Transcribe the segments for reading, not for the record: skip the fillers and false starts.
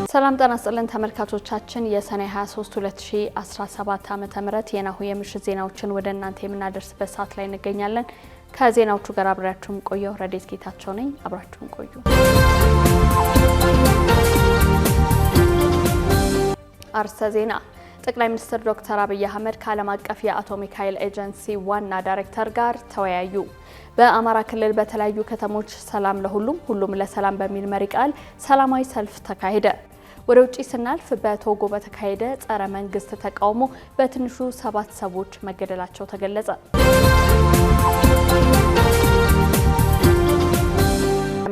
ሰላም ጤና ይስጥልን ተመልካቾቻችን የሰኔ 23 2017 ዓ.ም የናሁ የምሽት ዜናዎችን ወደ እናንተ የምናደርስበት ሰዓት ላይ እንገኛለን። ከዜናዎቹ ጋር አብራችሁም ቆየው ረዴት ጌታቸው ነኝ። አብራችሁም ቆዩ። አርዕስተ ዜና። ጠቅላይ ሚኒስትር ዶክተር አብይ አህመድ ከዓለም አቀፍ የአቶሚክ ኃይል ኤጀንሲ ዋና ዳይሬክተር ጋር ተወያዩ። በአማራ ክልል በተለያዩ ከተሞች ሰላም ለሁሉም ሁሉም ለሰላም በሚል መሪ ቃል ሰላማዊ ሰልፍ ተካሄደ። ወደ ውጪ ስናልፍ በቶጎ በተካሄደ ጸረ መንግስት ተቃውሞ በትንሹ 7 ሰዎች መገደላቸው ተገለጸ።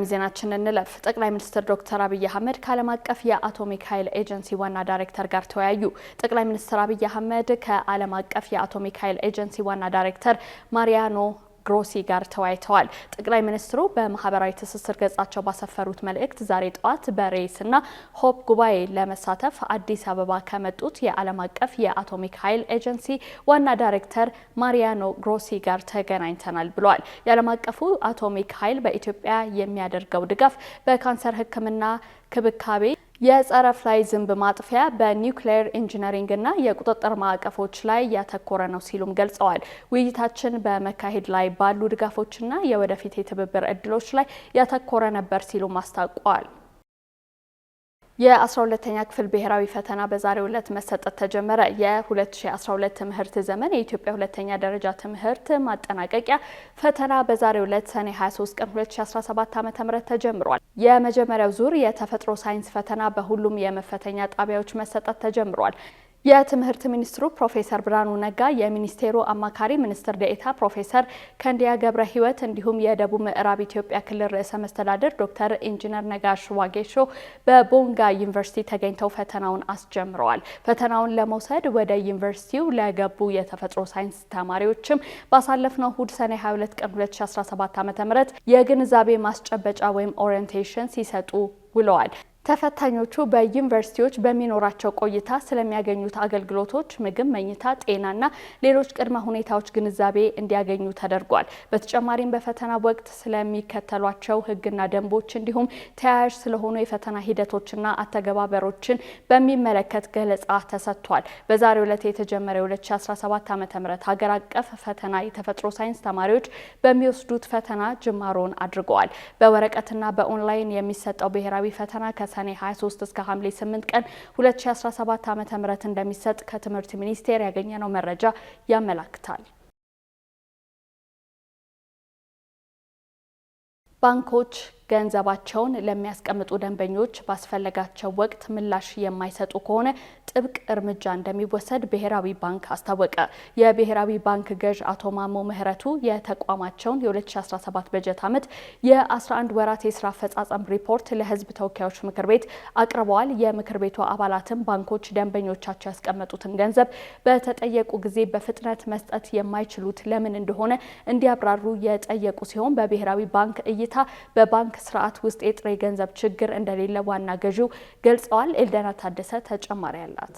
ዜናችን እንለፍ። ጠቅላይ ሚኒስትር ዶክተር አብይ አህመድ ከዓለም አቀፍ የአቶሚክ ኃይል ኤጀንሲ ዋና ዳይሬክተር ጋር ተወያዩ። ጠቅላይ ሚኒስትር አብይ አህመድ ከዓለም አቀፍ የአቶሚክ ኃይል ኤጀንሲ ዋና ዳይሬክተር ማሪያኖ ግሮሲ ጋር ተወያይተዋል። ጠቅላይ ሚኒስትሩ በማህበራዊ ትስስር ገጻቸው ባሰፈሩት መልእክት ዛሬ ጠዋት በሬስና ሆፕ ጉባኤ ለመሳተፍ አዲስ አበባ ከመጡት የዓለም አቀፍ የአቶሚክ ኃይል ኤጀንሲ ዋና ዳይሬክተር ማሪያኖ ግሮሲ ጋር ተገናኝተናል ብለዋል። የዓለም አቀፉ አቶሚክ ኃይል በኢትዮጵያ የሚያደርገው ድጋፍ በካንሰር ሕክምና ክብካቤ የጸረ ፍላይ ዝንብ ማጥፊያ በኒውክሌር ኢንጂነሪንግ እና የቁጥጥር ማዕቀፎች ላይ ያተኮረ ነው ሲሉም ገልጸዋል። ውይይታችን በመካሄድ ላይ ባሉ ድጋፎችና የወደፊት የትብብር እድሎች ላይ ያተኮረ ነበር ሲሉም አስታውቀዋል። የ12ኛ ክፍል ብሔራዊ ፈተና በዛሬው ዕለት መሰጠት ተጀመረ። የ2012 ትምህርት ዘመን የኢትዮጵያ ሁለተኛ ደረጃ ትምህርት ማጠናቀቂያ ፈተና በዛሬው ዕለት ሰኔ 23 ቀን 2017 ዓ.ም ተጀምሯል። የመጀመሪያው ዙር የተፈጥሮ ሳይንስ ፈተና በሁሉም የመፈተኛ ጣቢያዎች መሰጠት ተጀምሯል። የትምህርት ሚኒስትሩ ፕሮፌሰር ብርሃኑ ነጋ፣ የሚኒስቴሩ አማካሪ ሚኒስትር ዴኤታ ፕሮፌሰር ክንዲያ ገብረ ሕይወት እንዲሁም የደቡብ ምዕራብ ኢትዮጵያ ክልል ርዕሰ መስተዳድር ዶክተር ኢንጂነር ነጋሽ ዋጌሾ በቦንጋ ዩኒቨርሲቲ ተገኝተው ፈተናውን አስጀምረዋል። ፈተናውን ለመውሰድ ወደ ዩኒቨርሲቲው ለገቡ የተፈጥሮ ሳይንስ ተማሪዎችም ባሳለፍነው እሁድ ሰኔ 22 ቀን 2017 ዓ.ም የግንዛቤ ማስጨበጫ ወይም ኦሪየንቴሽን ሲሰጡ ውለዋል። ተፈታኞቹ በዩኒቨርሲቲዎች በሚኖራቸው ቆይታ ስለሚያገኙት አገልግሎቶች፣ ምግብ፣ መኝታ፣ ጤናና ሌሎች ቅድመ ሁኔታዎች ግንዛቤ እንዲያገኙ ተደርጓል። በተጨማሪም በፈተና ወቅት ስለሚከተሏቸው ሕግና ደንቦች እንዲሁም ተያያዥ ስለሆኑ የፈተና ሂደቶችና አተገባበሮችን በሚመለከት ገለጻ ተሰጥቷል። በዛሬው ዕለት የተጀመረው 2017 ዓ.ም ሀገር አቀፍ ፈተና የተፈጥሮ ሳይንስ ተማሪዎች በሚወስዱት ፈተና ጅማሮን አድርገዋል። በወረቀትና በኦንላይን የሚሰጠው ብሔራዊ ፈተና ሰኔ 23 እስከ ሐምሌ 8 ቀን 2017 ዓ.ም እንደሚሰጥ ከትምህርት ሚኒስቴር ያገኘነው መረጃ ያመላክታል። ባንኮች ገንዘባቸውን ለሚያስቀምጡ ደንበኞች ባስፈለጋቸው ወቅት ምላሽ የማይሰጡ ከሆነ ጥብቅ እርምጃ እንደሚወሰድ ብሔራዊ ባንክ አስታወቀ። የብሔራዊ ባንክ ገዥ አቶ ማሞ ምህረቱ የተቋማቸውን የ2017 በጀት ዓመት የ11 ወራት የስራ አፈጻጸም ሪፖርት ለሕዝብ ተወካዮች ምክር ቤት አቅርበዋል። የምክር ቤቱ አባላትም ባንኮች ደንበኞቻቸው ያስቀመጡትን ገንዘብ በተጠየቁ ጊዜ በፍጥነት መስጠት የማይችሉት ለምን እንደሆነ እንዲያብራሩ የጠየቁ ሲሆን በብሔራዊ ባንክ እይታ በባንክ ስርዓት ውስጥ የጥሬ ገንዘብ ችግር እንደሌለ ዋና ገዢው ገልጸዋል። ኤልደና ታደሰ ተጨማሪ አላት።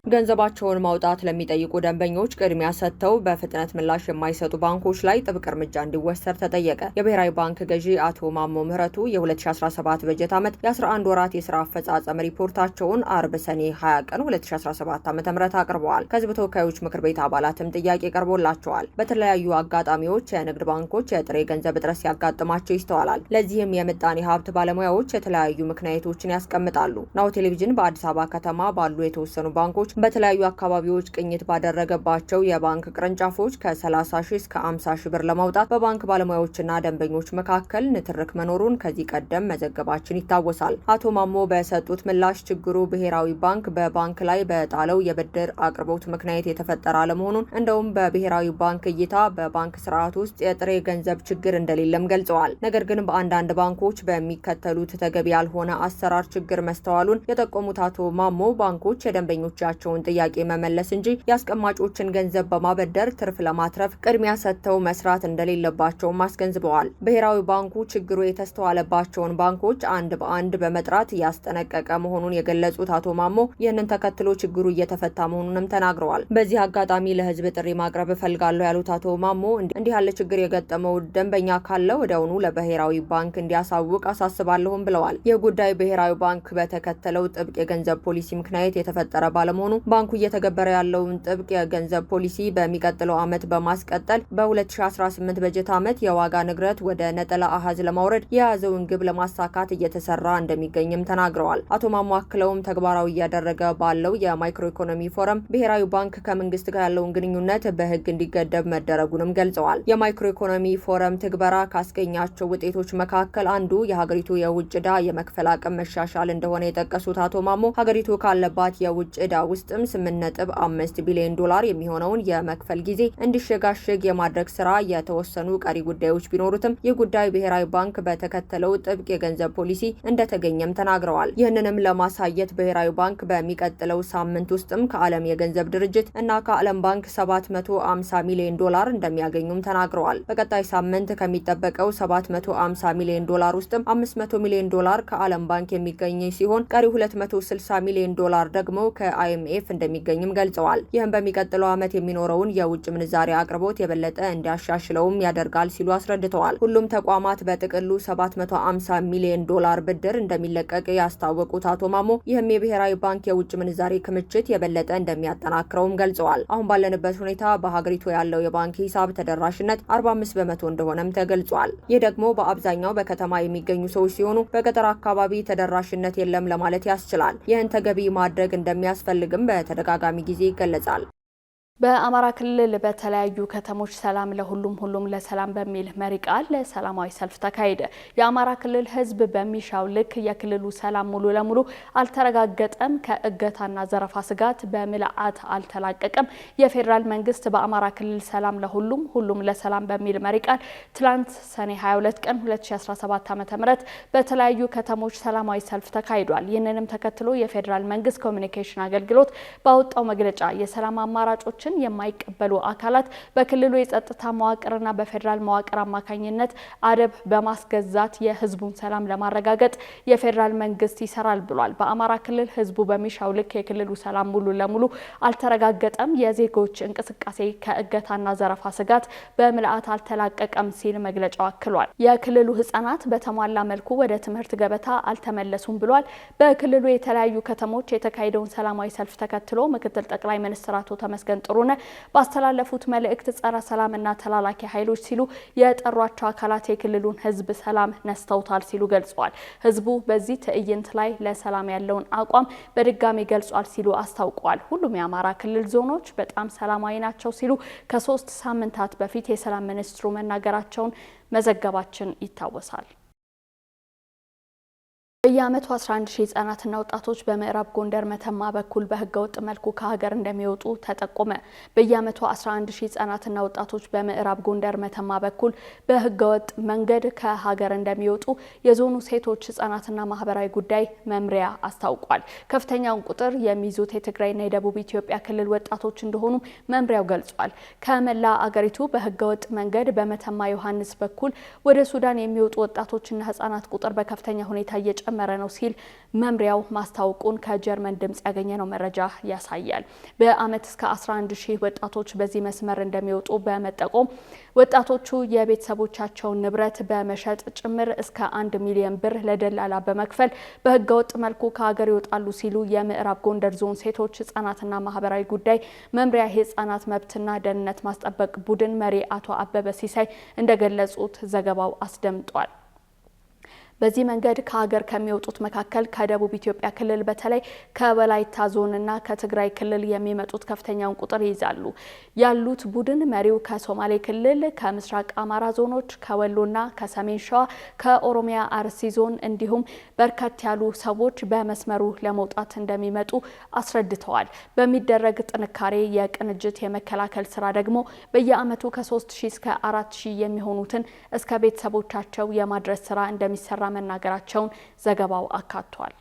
ገንዘባቸውን ማውጣት ለሚጠይቁ ደንበኞች ቅድሚያ ሰጥተው በፍጥነት ምላሽ የማይሰጡ ባንኮች ላይ ጥብቅ እርምጃ እንዲወሰድ ተጠየቀ። የብሔራዊ ባንክ ገዢ አቶ ማሞ ምህረቱ የ2017 በጀት ዓመት የ11 ወራት የስራ አፈጻጸም ሪፖርታቸውን አርብ ሰኔ 20 ቀን 2017 ዓ.ም አቅርበዋል። ከህዝብ ተወካዮች ምክር ቤት አባላትም ጥያቄ ቀርቦላቸዋል። በተለያዩ አጋጣሚዎች የንግድ ባንኮች የጥሬ ገንዘብ እጥረት ሲያጋጥማቸው ይስተዋላል። ለዚህም የምጣኔ ሀብት ባለሙያዎች የተለያዩ ምክንያቶችን ያስቀምጣሉ። ናሁ ቴሌቪዥን በአዲስ አበባ ከተማ ባሉ የተወሰኑ ባንኮች በተለያዩ አካባቢዎች ቅኝት ባደረገባቸው የባንክ ቅርንጫፎች ከ30 ሺህ እስከ 50 ሺህ ብር ለማውጣት በባንክ ባለሙያዎችና ደንበኞች መካከል ንትርክ መኖሩን ከዚህ ቀደም መዘገባችን ይታወሳል። አቶ ማሞ በሰጡት ምላሽ ችግሩ ብሔራዊ ባንክ በባንክ ላይ በጣለው የብድር አቅርቦት ምክንያት የተፈጠረ አለመሆኑን እንደውም በብሔራዊ ባንክ እይታ በባንክ ስርዓት ውስጥ የጥሬ ገንዘብ ችግር እንደሌለም ገልጸዋል። ነገር ግን በአንዳንድ ባንኮች በሚከተሉት ተገቢ ያልሆነ አሰራር ችግር መስተዋሉን የጠቆሙት አቶ ማሞ ባንኮች የደንበኞቻቸው ያላቸውን ጥያቄ መመለስ እንጂ የአስቀማጮችን ገንዘብ በማበደር ትርፍ ለማትረፍ ቅድሚያ ሰጥተው መስራት እንደሌለባቸውም አስገንዝበዋል። ብሔራዊ ባንኩ ችግሩ የተስተዋለባቸውን ባንኮች አንድ በአንድ በመጥራት ያስጠነቀቀ መሆኑን የገለጹት አቶ ማሞ ይህንን ተከትሎ ችግሩ እየተፈታ መሆኑንም ተናግረዋል። በዚህ አጋጣሚ ለሕዝብ ጥሪ ማቅረብ እፈልጋለሁ ያሉት አቶ ማሞ እንዲህ ያለ ችግር የገጠመው ደንበኛ ካለ ወዲያውኑ ለብሔራዊ ባንክ እንዲያሳውቅ አሳስባለሁም ብለዋል። ይህ ጉዳይ ብሔራዊ ባንክ በተከተለው ጥብቅ የገንዘብ ፖሊሲ ምክንያት የተፈጠረ ባለመሆኑ ባንኩ እየተገበረ ያለውን ጥብቅ የገንዘብ ፖሊሲ በሚቀጥለው ዓመት በማስቀጠል በ2018 በጀት ዓመት የዋጋ ንግረት ወደ ነጠላ አሃዝ ለማውረድ የያዘውን ግብ ለማሳካት እየተሰራ እንደሚገኝም ተናግረዋል። አቶ ማሞ አክለውም ተግባራዊ እያደረገ ባለው የማይክሮ ኢኮኖሚ ፎረም ብሔራዊ ባንክ ከመንግስት ጋር ያለውን ግንኙነት በሕግ እንዲገደብ መደረጉንም ገልጸዋል። የማይክሮ ኢኮኖሚ ፎረም ትግበራ ካስገኛቸው ውጤቶች መካከል አንዱ የሀገሪቱ የውጭ ዕዳ የመክፈል አቅም መሻሻል እንደሆነ የጠቀሱት አቶ ማሞ ሀገሪቱ ካለባት የውጭ ዕዳ ውስጥም 8.5 ቢሊዮን ዶላር የሚሆነውን የመክፈል ጊዜ እንዲሸጋሸግ የማድረግ ስራ የተወሰኑ ቀሪ ጉዳዮች ቢኖሩትም ይህ ጉዳይ ብሔራዊ ባንክ በተከተለው ጥብቅ የገንዘብ ፖሊሲ እንደተገኘም ተናግረዋል። ይህንንም ለማሳየት ብሔራዊ ባንክ በሚቀጥለው ሳምንት ውስጥም ከዓለም የገንዘብ ድርጅት እና ከዓለም ባንክ 750 ሚሊዮን ዶላር እንደሚያገኙም ተናግረዋል። በቀጣይ ሳምንት ከሚጠበቀው 750 ሚሊዮን ዶላር ውስጥም 500 ሚሊዮን ዶላር ከዓለም ባንክ የሚገኝ ሲሆን ቀሪው 260 ሚሊዮን ዶላር ደግሞ ከአይኤምኤፍ እንደሚገኝም ገልጸዋል። ይህም በሚቀጥለው ዓመት የሚኖረውን የውጭ ምንዛሪ አቅርቦት የበለጠ እንዲያሻሽለውም ያደርጋል ሲሉ አስረድተዋል። ሁሉም ተቋማት በጥቅሉ 750 ሚሊዮን ዶላር ብድር እንደሚለቀቅ ያስታወቁት አቶ ማሞ ይህም የብሔራዊ ባንክ የውጭ ምንዛሬ ክምችት የበለጠ እንደሚያጠናክረውም ገልጸዋል። አሁን ባለንበት ሁኔታ በሀገሪቱ ያለው የባንክ ሂሳብ ተደራሽነት 45 በመቶ እንደሆነም ተገልጿል። ይህ ደግሞ በአብዛኛው በከተማ የሚገኙ ሰዎች ሲሆኑ በገጠር አካባቢ ተደራሽነት የለም ለማለት ያስችላል። ይህን ተገቢ ማድረግ እንደሚያስፈልግም በተደጋጋሚ ጊዜ ይገለጻል። በአማራ ክልል በተለያዩ ከተሞች ሰላም ለሁሉም ሁሉም ለሰላም በሚል መሪ ቃል ሰላማዊ ሰልፍ ተካሄደ። የአማራ ክልል ሕዝብ በሚሻው ልክ የክልሉ ሰላም ሙሉ ለሙሉ አልተረጋገጠም፣ ከእገታና ዘረፋ ስጋት በምልአት አልተላቀቀም። የፌዴራል መንግስት በአማራ ክልል ሰላም ለሁሉም ሁሉም ለሰላም በሚል መሪ ቃል ትላንት ሰኔ 22 ቀን 2017 ዓ.ም በተለያዩ ከተሞች ሰላማዊ ሰልፍ ተካሂዷል። ይህንንም ተከትሎ የፌዴራል መንግስት ኮሚኒኬሽን አገልግሎት ባወጣው መግለጫ የሰላም አማራጮችን የማይቀበሉ አካላት በክልሉ የጸጥታ መዋቅርና በፌዴራል መዋቅር አማካኝነት አደብ በማስገዛት የህዝቡን ሰላም ለማረጋገጥ የፌዴራል መንግስት ይሰራል ብሏል። በአማራ ክልል ህዝቡ በሚሻው ልክ የክልሉ ሰላም ሙሉ ለሙሉ አልተረጋገጠም፣ የዜጎች እንቅስቃሴ ከእገታና ዘረፋ ስጋት በምልአት አልተላቀቀም ሲል መግለጫው አክሏል። የክልሉ ህጻናት በተሟላ መልኩ ወደ ትምህርት ገበታ አልተመለሱም ብሏል። በክልሉ የተለያዩ ከተሞች የተካሄደውን ሰላማዊ ሰልፍ ተከትሎ ምክትል ጠቅላይ ሚኒስትር አቶ ተመስገን ጥሩነህ ባስተላለፉት መልእክት ጸረ ሰላምና ተላላኪ ኃይሎች ሲሉ የጠሯቸው አካላት የክልሉን ህዝብ ሰላም ነስተውታል ሲሉ ገልጸዋል። ህዝቡ በዚህ ትዕይንት ላይ ለሰላም ያለውን አቋም በድጋሚ ገልጿል ሲሉ አስታውቀዋል። ሁሉም የአማራ ክልል ዞኖች በጣም ሰላማዊ ናቸው ሲሉ ከ3 ሳምንታት በፊት የሰላም ሚኒስትሩ መናገራቸውን መዘገባችን ይታወሳል። በየዓመቱ 11 ሺህ ህጻናትና ወጣቶች በምዕራብ ጎንደር መተማ በኩል በህገወጥ መልኩ ከሀገር እንደሚወጡ ተጠቆመ። በየዓመቱ 11 ሺህ ህጻናትና ወጣቶች በምዕራብ ጎንደር መተማ በኩል በህገወጥ መንገድ ከሀገር እንደሚወጡ የዞኑ ሴቶች ህጻናትና ማህበራዊ ጉዳይ መምሪያ አስታውቋል። ከፍተኛውን ቁጥር የሚይዙት የትግራይና የደቡብ ኢትዮጵያ ክልል ወጣቶች እንደሆኑ መምሪያው ገልጿል። ከመላ አገሪቱ በህገወጥ መንገድ በመተማ ዮሐንስ በኩል ወደ ሱዳን የሚወጡ ወጣቶችና ህጻናት ቁጥር በከፍተኛ ሁኔታ እየጨመረ ነው ሲል መምሪያው ማስታወቁን ከጀርመን ድምጽ ያገኘነው መረጃ ያሳያል። በአመት እስከ 11 ሺህ ወጣቶች በዚህ መስመር እንደሚወጡ በመጠቆም ወጣቶቹ የቤተሰቦቻቸውን ንብረት በመሸጥ ጭምር እስከ 1 ሚሊዮን ብር ለደላላ በመክፈል በህገወጥ መልኩ ከሀገር ይወጣሉ ሲሉ የምዕራብ ጎንደር ዞን ሴቶች ህጻናትና ማህበራዊ ጉዳይ መምሪያ የህጻናት መብትና ደህንነት ማስጠበቅ ቡድን መሪ አቶ አበበ ሲሳይ እንደገለጹት ዘገባው አስደምጧል። በዚህ መንገድ ከሀገር ከሚወጡት መካከል ከደቡብ ኢትዮጵያ ክልል በተለይ ከወላይታ ዞንና ከትግራይ ክልል የሚመጡት ከፍተኛውን ቁጥር ይይዛሉ ያሉት ቡድን መሪው ከሶማሌ ክልል፣ ከምስራቅ አማራ ዞኖች፣ ከወሎና ከሰሜን ሸዋ፣ ከኦሮሚያ አርሲ ዞን እንዲሁም በርከት ያሉ ሰዎች በመስመሩ ለመውጣት እንደሚመጡ አስረድተዋል። በሚደረግ ጥንካሬ የቅንጅት የመከላከል ስራ ደግሞ በየአመቱ ከ3000 እስከ 4000 የሚሆኑትን እስከ ቤተሰቦቻቸው የማድረስ ስራ እንደሚሰራ መናገራቸውን ዘገባው አካቷል።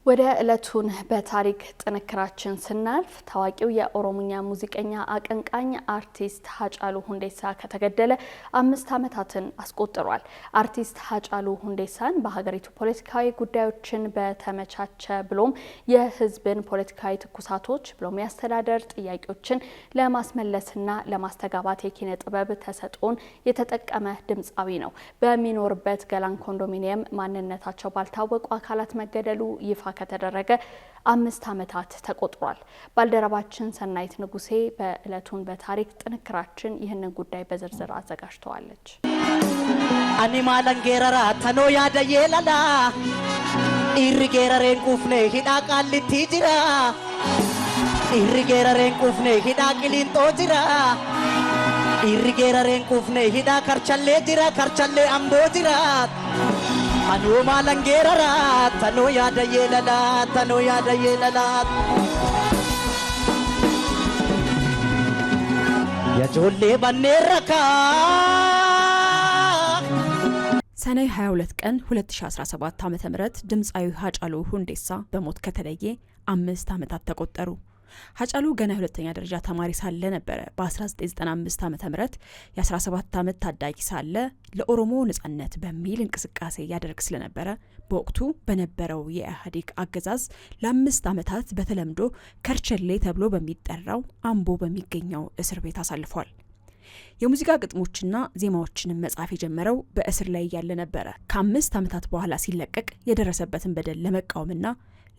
ወደ ዕለቱን በታሪክ ጥንክራችን ስናልፍ ታዋቂው የኦሮሞኛ ሙዚቀኛ አቀንቃኝ አርቲስት ሃጫሉ ሁንዴሳ ከተገደለ 5 ዓመታትን አስቆጥሯል። አርቲስት ሃጫሉ ሁንዴሳን በሀገሪቱ ፖለቲካዊ ጉዳዮችን በተመቻቸ ብሎም የህዝብን ፖለቲካዊ ትኩሳቶች ብሎም ያስተዳደር ጥያቄዎችን ለማስመለስና ለማስተጋባት የኪነ ጥበብ ተሰጥኦን የተጠቀመ ድምፃዊ ነው። በሚኖርበት ገላን ኮንዶሚኒየም ማንነታቸው ባልታወቁ አካላት መገደሉ ይፋ ከተደረገ 5 ዓመታት ተቆጥሯል። ባልደረባችን ሰናይት ንጉሴ በዕለቱን በታሪክ ጥንክራችን ይህንን ጉዳይ በዝርዝር አዘጋጅተዋለች። አኒማለን ጌረራ ተኖ ያደየላላ ኢሪጌረሬን ቁፍኔ ሂዳ ቃሊቲ ጅራ ኢሪጌረሬን ቁፍኔ ሂዳ ቂሊንጦ ጅራ ኢሪጌረሬን ቁፍኔ ሂዳ ከርቸሌ ጅራ ከርቸሌ አምቦ ጅራ አኑማ ለንጌረራ ተኖ ያደየለላ ተኖ ያደየለላ የጆሌ በኔረካ ሰኔ 22 ቀን 2017 ዓ.ም ድምፃዊ ሃጫሉ ሁንዴሳ በሞት ከተለየ 5 ዓመታት ተቆጠሩ። ሃጫሉ ገና የሁለተኛ ደረጃ ተማሪ ሳለ ነበረ በ1995 ዓ.ም የ17 ዓመት ታዳጊ ሳለ ለኦሮሞ ነጻነት በሚል እንቅስቃሴ ያደርግ ስለነበረ በወቅቱ በነበረው የኢህአዴግ አገዛዝ ለ5 ዓመታት በተለምዶ ከርቸሌ ተብሎ በሚጠራው አምቦ በሚገኘው እስር ቤት አሳልፏል። የሙዚቃ ግጥሞችና ዜማዎችንም መጻፍ የጀመረው በእስር ላይ ያለ ነበረ። ከ5 ዓመታት በኋላ ሲለቀቅ የደረሰበትን በደል ለመቃወምና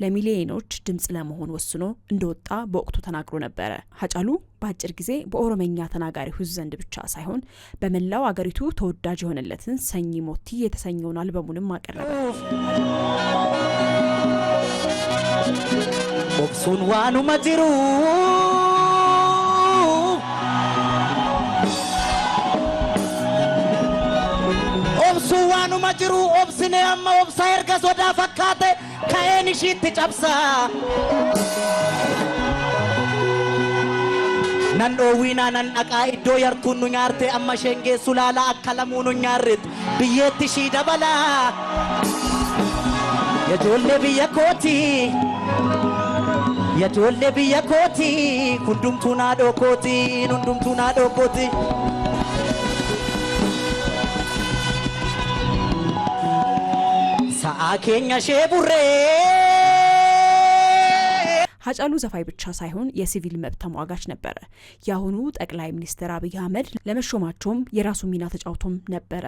ለሚሊዮኖች ድምጽ ለመሆን ወስኖ እንደወጣ በወቅቱ ተናግሮ ነበረ። ሃጫሉ በአጭር ጊዜ በኦሮመኛ ተናጋሪ ሕዝብ ዘንድ ብቻ ሳይሆን በመላው አገሪቱ ተወዳጅ የሆነለትን ሰኚ ሞቲ የተሰኘውን አልበሙንም አቀረበ። ኦብሱን ዋኑ መጅሩ ኦብሱ ዋኑ መጅሩ ኦብስኔ አማ ኦብሳ ኤርገስ ወዳ ፈካቴ ከኤን ሺት ጨብሳ ነን ኦዊና ነን አቃ ኢዶ የርቱኑ ኛርቴ አማ ሸንጌ ሱላላ አከለሙኑ ኛርት ብዬት ሺ ደበላ የጆሌ ብየኮቲ የጆሌ ብየኮቲ ሁንዱምቱና ዶኮቲ ሁንዱምቱና ዶኮቲ ሰአኬኛ ሼቡሬ ሃጫሉ ዘፋኝ ብቻ ሳይሆን የሲቪል መብት ተሟጋች ነበረ። የአሁኑ ጠቅላይ ሚኒስትር አብይ አህመድ ለመሾማቸውም የራሱ ሚና ተጫውቶም ነበረ።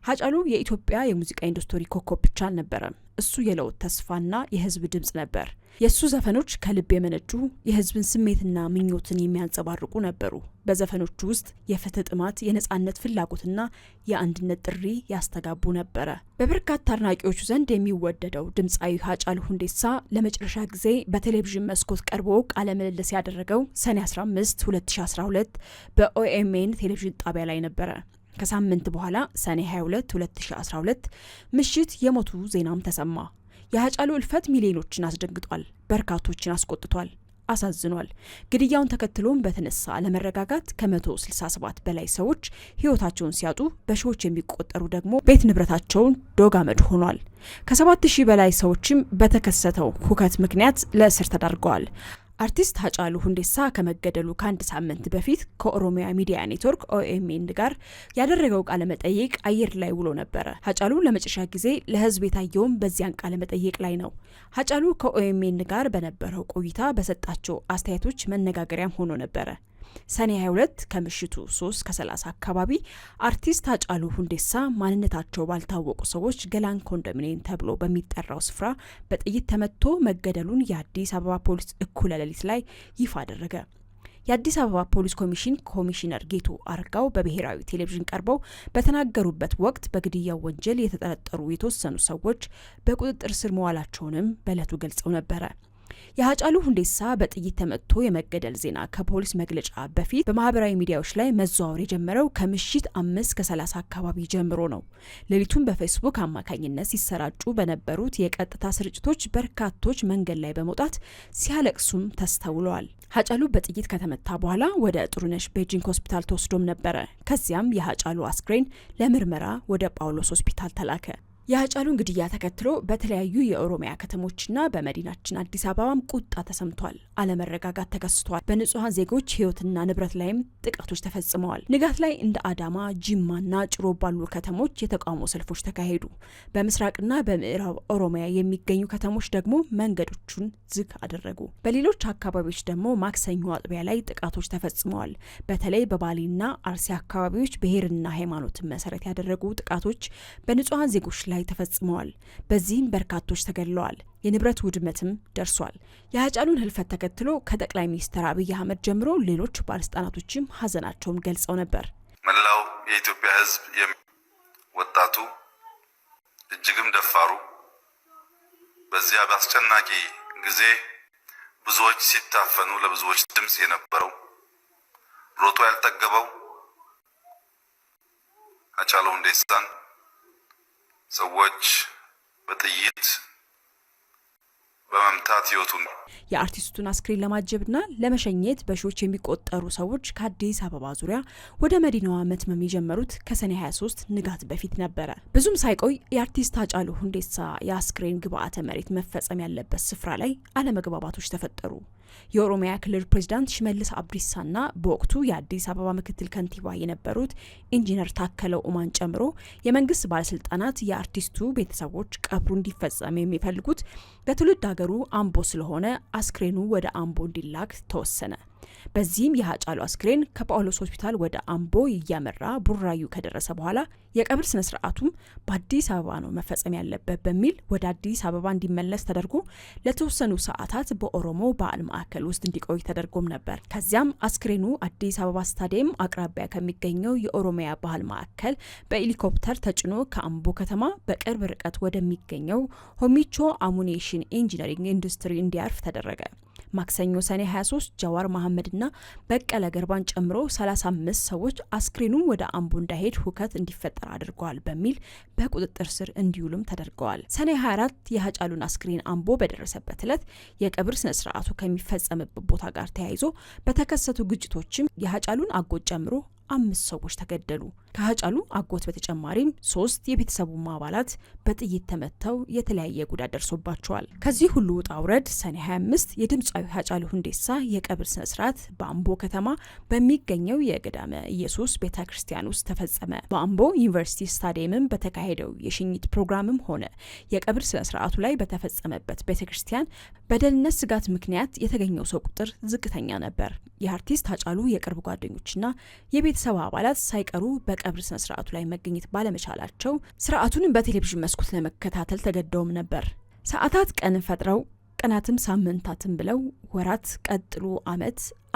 ሃጫሉ የኢትዮጵያ የሙዚቃ ኢንዱስትሪ ኮከብ ብቻ አልነበረም። እሱ የለውጥ ተስፋና የህዝብ ድምጽ ነበር። የሱ ዘፈኖች ከልብ የመነጩ የህዝብን ስሜትና ምኞትን የሚያንጸባርቁ ነበሩ። በዘፈኖቹ ውስጥ የፍትህ ጥማት፣ የነጻነት ፍላጎትና የአንድነት ጥሪ ያስተጋቡ ነበረ። በበርካታ አድናቂዎቹ ዘንድ የሚወደደው ድምፃዊ ሃጫሉ ሁንዴሳ ለመጨረሻ ጊዜ በቴሌቪዥን መስኮት ቀርቦ ቃለ ምልልስ ያደረገው ሰኔ 15 2012 በኦኤምኤን ቴሌቪዥን ጣቢያ ላይ ነበረ። ከሳምንት በኋላ ሰኔ 22 2012 ምሽት የሞቱ ዜናም ተሰማ። የሃጫሉ እልፈት ሚሊዮኖችን አስደንግጧል፣ በርካቶችን አስቆጥቷል፣ አሳዝኗል። ግድያውን ተከትሎም በተነሳ አለመረጋጋት ከ167 በላይ ሰዎች ህይወታቸውን ሲያጡ በሺዎች የሚቆጠሩ ደግሞ ቤት ንብረታቸውን ዶግ አመድ ሆኗል። ከ7000 በላይ ሰዎችም በተከሰተው ሁከት ምክንያት ለእስር ተዳርገዋል። አርቲስት ሃጫሉ ሁንዴሳ ከመገደሉ ከአንድ ሳምንት በፊት ከኦሮሚያ ሚዲያ ኔትወርክ ኦኤምኤን ጋር ያደረገው ቃለ መጠይቅ አየር ላይ ውሎ ነበረ። ሃጫሉ ለመጨረሻ ጊዜ ለህዝብ የታየውም በዚያን ቃለ መጠይቅ ላይ ነው። ሃጫሉ ከኦኤምኤን ጋር በነበረው ቆይታ በሰጣቸው አስተያየቶች መነጋገሪያም ሆኖ ነበረ። ሰኔ 22 ከምሽቱ 3:30 አካባቢ አርቲስት ሃጫሉ ሁንዴሳ ማንነታቸው ባልታወቁ ሰዎች ገላን ኮንዶሚኒየም ተብሎ በሚጠራው ስፍራ በጥይት ተመቶ መገደሉን የአዲስ አበባ ፖሊስ እኩለ ሌሊት ላይ ይፋ አደረገ። የአዲስ አበባ ፖሊስ ኮሚሽን ኮሚሽነር ጌቱ አርጋው በብሔራዊ ቴሌቪዥን ቀርበው በተናገሩበት ወቅት በግድያው ወንጀል የተጠረጠሩ የተወሰኑ ሰዎች በቁጥጥር ስር መዋላቸውንም በዕለቱ ገልጸው ነበረ። የሃጫሉ ሁንዴሳ በጥይት ተመቶ የመገደል ዜና ከፖሊስ መግለጫ በፊት በማህበራዊ ሚዲያዎች ላይ መዘዋወር የጀመረው ከምሽት 5:30 አካባቢ ጀምሮ ነው። ሌሊቱን በፌስቡክ አማካኝነት ሲሰራጩ በነበሩት የቀጥታ ስርጭቶች በርካቶች መንገድ ላይ በመውጣት ሲያለቅሱም ተስተውለዋል። ሃጫሉ በጥይት ከተመታ በኋላ ወደ ጥሩነሽ ቤጂንግ ሆስፒታል ተወስዶም ነበረ። ከዚያም የሃጫሉ አስክሬን ለምርመራ ወደ ጳውሎስ ሆስፒታል ተላከ። የሃጫሉን ግድያ ተከትሎ በተለያዩ የኦሮሚያ ከተሞችና በመዲናችን አዲስ አበባም ቁጣ ተሰምቷል። አለመረጋጋት ተከስቷል። በንጹሃን ዜጎች ህይወትና ንብረት ላይም ጥቃቶች ተፈጽመዋል። ንጋት ላይ እንደ አዳማ፣ ጅማና ጭሮ ባሉ ከተሞች የተቃውሞ ሰልፎች ተካሄዱ። በምስራቅና በምዕራብ ኦሮሚያ የሚገኙ ከተሞች ደግሞ መንገዶቹን ዝግ አደረጉ። በሌሎች አካባቢዎች ደግሞ ማክሰኞ አጥቢያ ላይ ጥቃቶች ተፈጽመዋል። በተለይ በባሌና አርሲ አካባቢዎች ብሔርና ሃይማኖትን መሰረት ያደረጉ ጥቃቶች በንጹሃን ዜጎች ላይ ተፈጽመዋል። በዚህም በርካቶች ተገድለዋል። የንብረት ውድመትም ደርሷል። የሃጫሉን ህልፈት ተከትሎ ከጠቅላይ ሚኒስትር አብይ አህመድ ጀምሮ ሌሎች ባለስልጣናቶችም ሀዘናቸውን ገልጸው ነበር። መላው የኢትዮጵያ ህዝብ ወጣቱ እጅግም ደፋሩ በዚያ በአስጨናቂ ጊዜ ብዙዎች ሲታፈኑ ለብዙዎች ድምጽ የነበረው ሮጦ ያልጠገበው ሃጫሉ ሁንዴሳን ሰዎች በጥይት በመምታት ህይወቱን የአርቲስቱን አስክሬን ለማጀብና ለመሸኘት በሺዎች የሚቆጠሩ ሰዎች ከአዲስ አበባ ዙሪያ ወደ መዲናዋ መትመም የጀመሩት ከሰኔ 23 ንጋት በፊት ነበረ። ብዙም ሳይቆይ የአርቲስት ሃጫሉ ሁንዴሳ የአስክሬን ግብአተ መሬት መፈጸም ያለበት ስፍራ ላይ አለመግባባቶች ተፈጠሩ። የኦሮሚያ ክልል ፕሬዝዳንት ሽመልስ አብዲሳና በወቅቱ የአዲስ አበባ ምክትል ከንቲባ የነበሩት ኢንጂነር ታከለ ኡማን ጨምሮ የመንግስት ባለስልጣናት የአርቲስቱ ቤተሰቦች ቀብሩ እንዲፈጸም የሚፈልጉት በትውልድ ሀገሩ አምቦ ስለሆነ አስክሬኑ ወደ አምቦ እንዲላክ ተወሰነ። በዚህም የሃጫሉ አስክሬን ከጳውሎስ ሆስፒታል ወደ አምቦ እያመራ ቡራዩ ከደረሰ በኋላ የቀብር ስነ ስርዓቱም በአዲስ አበባ ነው መፈጸም ያለበት በሚል ወደ አዲስ አበባ እንዲመለስ ተደርጎ ለተወሰኑ ሰዓታት በኦሮሞ ባህል ማዕከል ውስጥ እንዲቆይ ተደርጎም ነበር። ከዚያም አስክሬኑ አዲስ አበባ ስታዲየም አቅራቢያ ከሚገኘው የኦሮሚያ ባህል ማዕከል በሄሊኮፕተር ተጭኖ ከአምቦ ከተማ በቅርብ ርቀት ወደሚገኘው ሆሚቾ አሙኔሽን ኢንጂነሪንግ ኢንዱስትሪ እንዲያርፍ ተደረገ። ማክሰኞ ሰኔ 23 ጃዋር መሐመድና በቀለ ገርባን ጨምሮ 35 ሰዎች አስክሬኑን ወደ አምቦ እንዳይሄድ ሁከት እንዲፈጠር አድርገዋል በሚል በቁጥጥር ስር እንዲውሉም ተደርገዋል። ሰኔ 24 የሃጫሉን አስክሬን አምቦ በደረሰበት ዕለት የቀብር ስነ ስርዓቱ ከሚፈጸምበት ቦታ ጋር ተያይዞ በተከሰቱ ግጭቶችም የሃጫሉን አጎት ጨምሮ 5 ሰዎች ተገደሉ። ከሃጫሉ አጎት በተጨማሪም 3 የቤተሰቡ አባላት በጥይት ተመተው የተለያየ ጉዳት ደርሶባቸዋል። ከዚህ ሁሉ ውጣ ውረድ ሰኔ 25 የድምፃዊ ሃጫሉ ሁንዴሳ የቀብር ስነ ስርዓት በአምቦ ከተማ በሚገኘው የገዳመ ኢየሱስ ቤተክርስቲያን ውስጥ ተፈጸመ። በአምቦ ዩኒቨርሲቲ ስታዲየምም በተካሄደው የሽኝት ፕሮግራምም ሆነ የቀብር ስነ ስርዓቱ ላይ በተፈጸመበት ቤተክርስቲያን በደህንነት ስጋት ምክንያት የተገኘው ሰው ቁጥር ዝቅተኛ ነበር። የአርቲስት ሃጫሉ የቅርብ ጓደኞችና የቤተሰብ አባላት ሳይቀሩ በቀብር ስነ ስርዓቱ ላይ መገኘት ባለመቻላቸው ስርዓቱን በቴሌቪዥን መስኮት ለመከታተል ተገደውም ነበር። ሰዓታት ቀንን ፈጥረው ቀናትም ሳምንታትን ብለው ወራት ቀጥሎ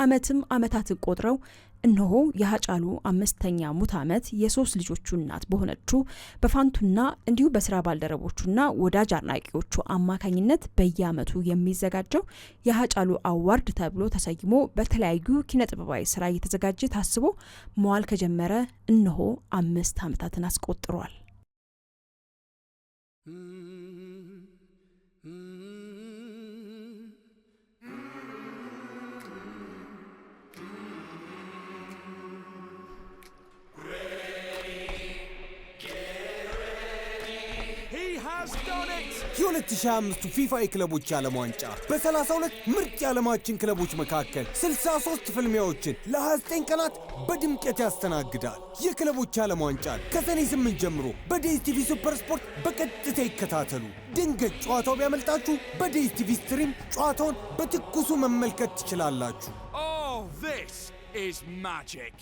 ዓመትም ዓመታትን ቆጥረው እነሆ የሃጫሉ 5ኛ ሙት ዓመት የ3 ልጆቹ እናት በሆነችው በፋንቱና እንዲሁ በስራ ባልደረቦቹና ወዳጅ አድናቂዎቹ አማካኝነት በየዓመቱ የሚዘጋጀው የሃጫሉ አዋርድ ተብሎ ተሰይሞ በተለያዩ ኪነጥበባዊ ስራ እየተዘጋጀ ታስቦ መዋል ከጀመረ እነሆ 5 ዓመታትን አስቆጥሯል። የ2025 ፊፋ የክለቦች ዓለም ዋንጫ በ32 ምርጥ የዓለማችን ክለቦች መካከል 63 ፍልሚያዎችን ለ29 ቀናት በድምቀት ያስተናግዳል። የክለቦች ዓለም ዋንጫን ከሰኔ 8 ጀምሮ በዲኤስቲቪ ሱፐር ስፖርት በቀጥታ ይከታተሉ። ድንገት ጨዋታው ቢያመልጣችሁ በዲኤስቲቪ ስትሪም ጨዋታውን በትኩሱ መመልከት ትችላላችሁ። Oh, this is magic.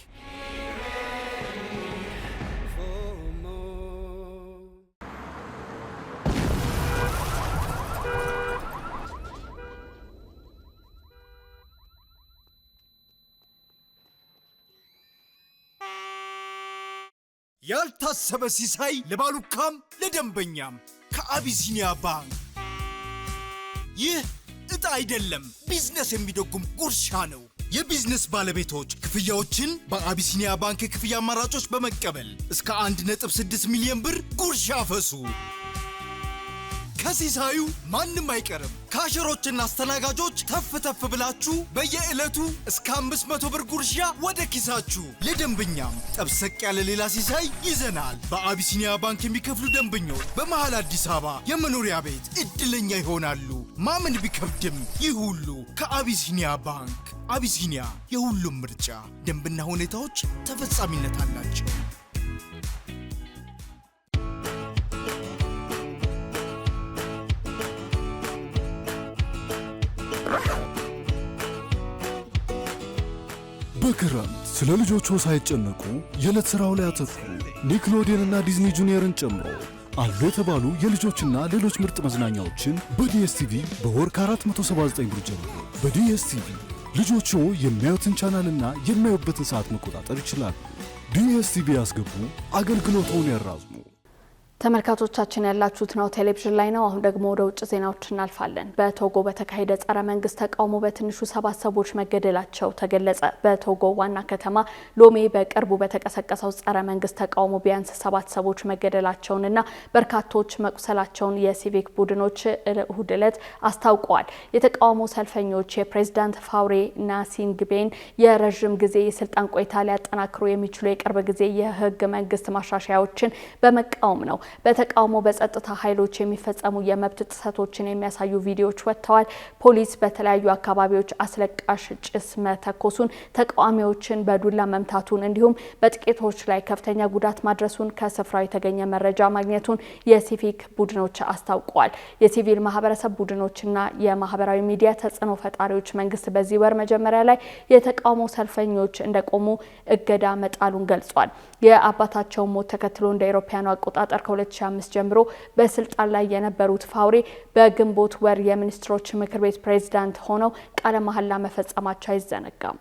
ያልታሰበ ሲሳይ ለባሉካም ለደንበኛም ከአቢሲኒያ ባንክ። ይህ ዕጣ አይደለም፣ ቢዝነስ የሚደጉም ጉርሻ ነው። የቢዝነስ ባለቤቶች ክፍያዎችን በአቢሲኒያ ባንክ የክፍያ አማራጮች በመቀበል እስከ 1.6 ሚሊዮን ብር ጉርሻ ፈሱ። ከሲሳዩ ማንም አይቀርም። ካሸሮችና አስተናጋጆች ተፍ ተፍ ብላችሁ በየዕለቱ እስከ 500 ብር ጉርሻ ወደ ኪሳችሁ። ለደንበኛም ጠብሰቅ ያለ ሌላ ሲሳይ ይዘናል። በአቢሲኒያ ባንክ የሚከፍሉ ደንበኞች በመሃል አዲስ አበባ የመኖሪያ ቤት እድለኛ ይሆናሉ። ማመን ቢከብድም ይህ ሁሉ ከአቢሲኒያ ባንክ። አቢሲኒያ የሁሉም ምርጫ። ደንብና ሁኔታዎች ተፈጻሚነት አላቸው። በክረምት ስለ ልጆቹ ሳይጨነቁ የዕለት ሥራው ላይ አተኩሩ። ኒክሎዲየንና ዲዝኒ ጁኒየርን ጨምሮ አሉ የተባሉ የልጆችና ሌሎች ምርጥ መዝናኛዎችን በዲኤስቲቪ በወር ከ479 ብር ጀምሮ። በዲኤስቲቪ ልጆቹ የሚያዩትን ቻናልና የሚያዩበትን ሰዓት መቆጣጠር ይችላሉ። ዲኤስቲቪ ያስገቡ፣ አገልግሎቱን ያራዝሙ። ተመልካቾቻችን ያላችሁት ነው ቴሌቪዥን ላይ ነው። አሁን ደግሞ ወደ ውጭ ዜናዎች እናልፋለን። በቶጎ በተካሄደ ጸረ መንግስት ተቃውሞ በትንሹ 7 ሰዎች መገደላቸው ተገለጸ። በቶጎ ዋና ከተማ ሎሜ በቅርቡ በተቀሰቀሰው ጸረ መንግስት ተቃውሞ ቢያንስ 7 ሰዎች መገደላቸውንና በርካቶች መቁሰላቸውን የሲቪክ ቡድኖች እሁድ ዕለት አስታውቀዋል። የተቃውሞ ሰልፈኞች የፕሬዝዳንት ፋውሬ ናሲንግቤን የረዥም ጊዜ የስልጣን ቆይታ ሊያጠናክሩ የሚችሉ የቅርብ ጊዜ የህግ መንግስት ማሻሻያዎችን በመቃወም ነው። በተቃውሞ በጸጥታ ኃይሎች የሚፈጸሙ የመብት ጥሰቶችን የሚያሳዩ ቪዲዮዎች ወጥተዋል። ፖሊስ በተለያዩ አካባቢዎች አስለቃሽ ጭስ መተኮሱን፣ ተቃዋሚዎችን በዱላ መምታቱን እንዲሁም በጥቂቶች ላይ ከፍተኛ ጉዳት ማድረሱን ከስፍራው የተገኘ መረጃ ማግኘቱን የሲቪክ ቡድኖች አስታውቀዋል። የሲቪል ማህበረሰብ ቡድኖችና የማህበራዊ ሚዲያ ተጽዕኖ ፈጣሪዎች መንግስት በዚህ ወር መጀመሪያ ላይ የተቃውሞ ሰልፈኞች እንደቆሙ እገዳ መጣሉን ገልጿል። የአባታቸውን ሞት ተከትሎ እንደ አውሮፓውያኑ አቆጣጠር ከ2005 ጀምሮ በስልጣን ላይ የነበሩት ፋውሬ በግንቦት ወር የሚኒስትሮች ምክር ቤት ፕሬዝዳንት ሆነው ቃለ መሐላ መፈጸማቸው አይዘነጋም።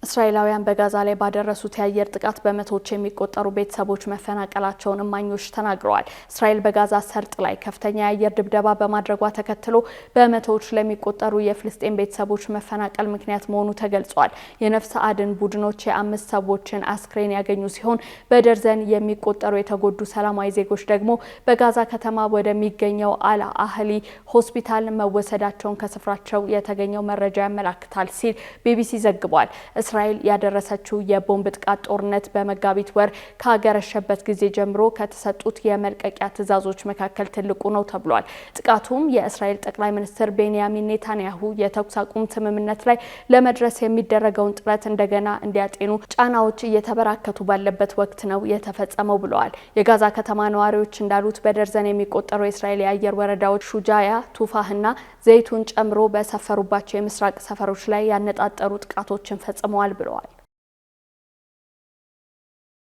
እስራኤላውያን በጋዛ ላይ ባደረሱት የአየር ጥቃት በመቶዎች የሚቆጠሩ ቤተሰቦች መፈናቀላቸውን እማኞች ተናግረዋል። እስራኤል በጋዛ ሰርጥ ላይ ከፍተኛ የአየር ድብደባ በማድረጓ ተከትሎ በመቶዎች ለሚቆጠሩ የፍልስጤም ቤተሰቦች መፈናቀል ምክንያት መሆኑ ተገልጿል። የነፍስ አድን ቡድኖች የ5 ሰዎችን አስክሬን ያገኙ ሲሆን በደርዘን የሚቆጠሩ የተጎዱ ሰላማዊ ዜጎች ደግሞ በጋዛ ከተማ ወደሚገኘው አል አህሊ ሆስፒታል መወሰዳቸውን ከስፍራቸው የተገኘው መረጃ ያመላክታል ሲል ቢቢሲ ዘግቧል። እስራኤል ያደረሰችው የቦምብ ጥቃት ጦርነት በመጋቢት ወር ካገረሸበት ጊዜ ጀምሮ ከተሰጡት የመልቀቂያ ትዕዛዞች መካከል ትልቁ ነው ተብሏል። ጥቃቱም የእስራኤል ጠቅላይ ሚኒስትር ቤንያሚን ኔታንያሁ የተኩስ አቁም ስምምነት ላይ ለመድረስ የሚደረገውን ጥረት እንደገና እንዲያጤኑ ጫናዎች እየተበራከቱ ባለበት ወቅት ነው የተፈጸመው ብለዋል። የጋዛ ከተማ ነዋሪዎች እንዳሉት በደርዘን የሚቆጠሩ የእስራኤል የአየር ወረዳዎች ሹጃያ፣ ቱፋህና ዘይቱን ጨምሮ በሰፈሩባቸው የምስራቅ ሰፈሮች ላይ ያነጣጠሩ ጥቃቶችን ፈጽመዋል ብለዋል።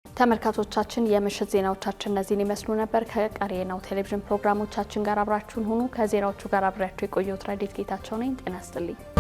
ተመልካቾቻችን የምሽት ዜናዎቻችን እነዚህን ይመስሉ ነበር። ከቀሪ ነው ቴሌቪዥን ፕሮግራሞቻችን ጋር አብራችሁን ሁኑ። ከዜናዎቹ ጋር አብሬያችሁ የቆየሁት ረዲት ጌታቸው ነኝ። ጤና ይስጥልኝ።